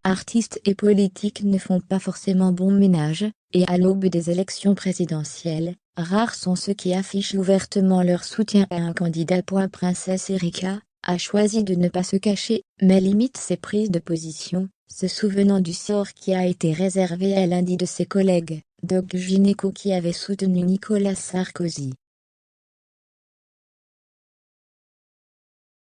artistes et politiques ne font pas forcément bon ménage, et à l'aube des élections présidentielles, rares sont ceux qui affichent ouvertement leur soutien à un candidat. Princesse Erika a choisi de ne pas se cacher, mais limite ses prises de position, se souvenant du sort qui a été réservé à l'un de ses collègues, Doc Gineco, qui avait soutenu Nicolas Sarkozy.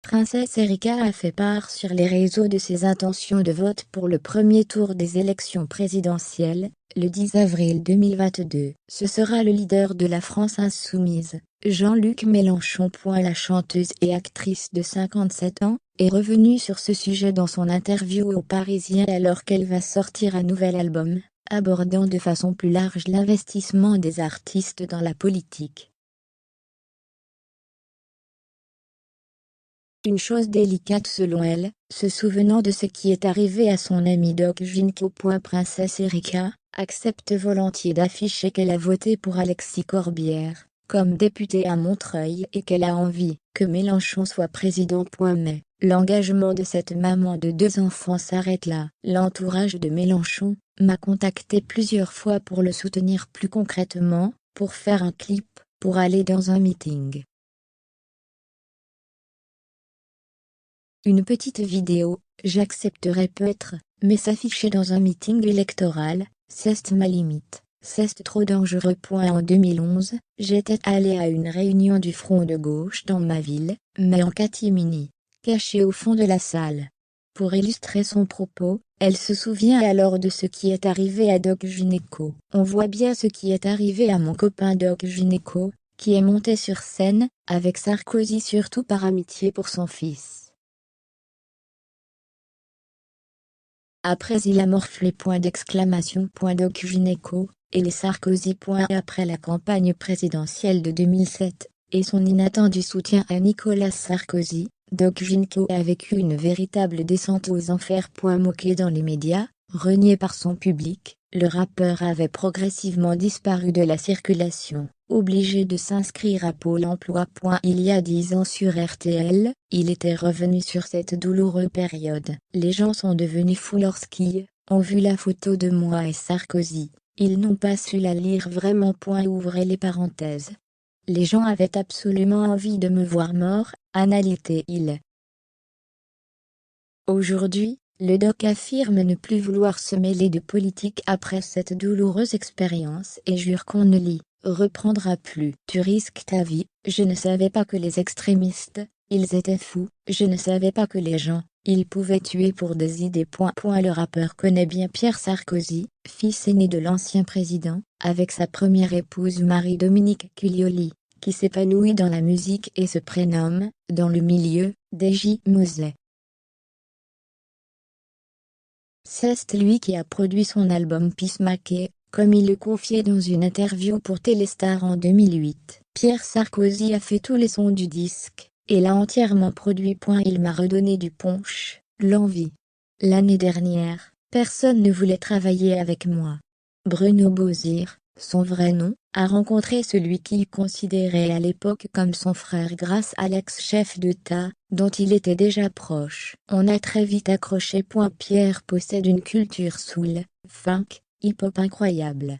Princesse Erika a fait part sur les réseaux de ses intentions de vote pour le premier tour des élections présidentielles, le 10 avril 2022. Ce sera le leader de la France insoumise, Jean-Luc Mélenchon. La chanteuse et actrice de 57 ans est revenue sur ce sujet dans son interview aux Parisiens alors qu'elle va sortir un nouvel album, abordant de façon plus large l'investissement des artistes dans la politique. Une chose délicate selon elle, se souvenant de ce qui est arrivé à son ami Doc Gineco. Princesse Erika accepte volontiers d'afficher qu'elle a voté pour Alexis Corbière comme député à Montreuil et qu'elle a envie que Mélenchon soit président. Mais l'engagement de cette maman de 2 enfants s'arrête là. L'entourage de Mélenchon m'a contacté plusieurs fois pour le soutenir plus concrètement, pour faire un clip, pour aller dans un meeting. Une petite vidéo, j'accepterais peut-être, mais s'afficher dans un meeting électoral, c'est ma limite, c'est trop dangereux. En 2011, j'étais allée à une réunion du Front de gauche dans ma ville, mais en catimini, cachée au fond de la salle. Pour illustrer son propos, elle se souvient alors de ce qui est arrivé à Doc Gineco. On voit bien ce qui est arrivé à mon copain Doc Gineco, qui est monté sur scène, avec Sarkozy surtout par amitié pour son fils. Après il a morflé. Doc Gineco, et les Sarkozy. Après la campagne présidentielle de 2007, et son inattendu soutien à Nicolas Sarkozy, Doc Gineco a vécu une véritable descente aux enfers. Moqué dans les médias, renié par son public, le rappeur avait progressivement disparu de la circulation. Obligé de s'inscrire à Pôle emploi. Il y a 10 ans sur RTL, il était revenu sur cette douloureuse période. Les gens sont devenus fous lorsqu'ils ont vu la photo de moi et Sarkozy. Ils n'ont pas su la lire vraiment. Ouvrez les parenthèses. Les gens avaient absolument envie de me voir mort, analyse-t-il. Aujourd'hui, le doc affirme ne plus vouloir se mêler de politique après cette douloureuse expérience et jure qu'on ne l'y reprendra plus. Tu risques ta vie, je ne savais pas que les extrémistes, ils étaient fous, je ne savais pas que les gens, ils pouvaient tuer pour des idées. Le rappeur connaît bien Pierre Sarkozy, fils aîné de l'ancien président, avec sa première épouse Marie-Dominique Cuglioli, qui s'épanouit dans la musique et se prénomme, dans le milieu, DJ Mosley. C'est lui qui a produit son album Peacemaker, comme il le confiait dans une interview pour Téléstar en 2008. Pierre Sarkozy a fait tous les sons du disque, et l'a entièrement produit. Il m'a redonné du punch, l'envie. L'année dernière, personne ne voulait travailler avec moi. Bruno Bozir, son vrai nom, a rencontré celui qu'il considérait à l'époque comme son frère grâce à l'ex-chef d'État, dont il était déjà proche. On a très vite accroché. Pierre possède une culture soul, funk, hip-hop incroyable.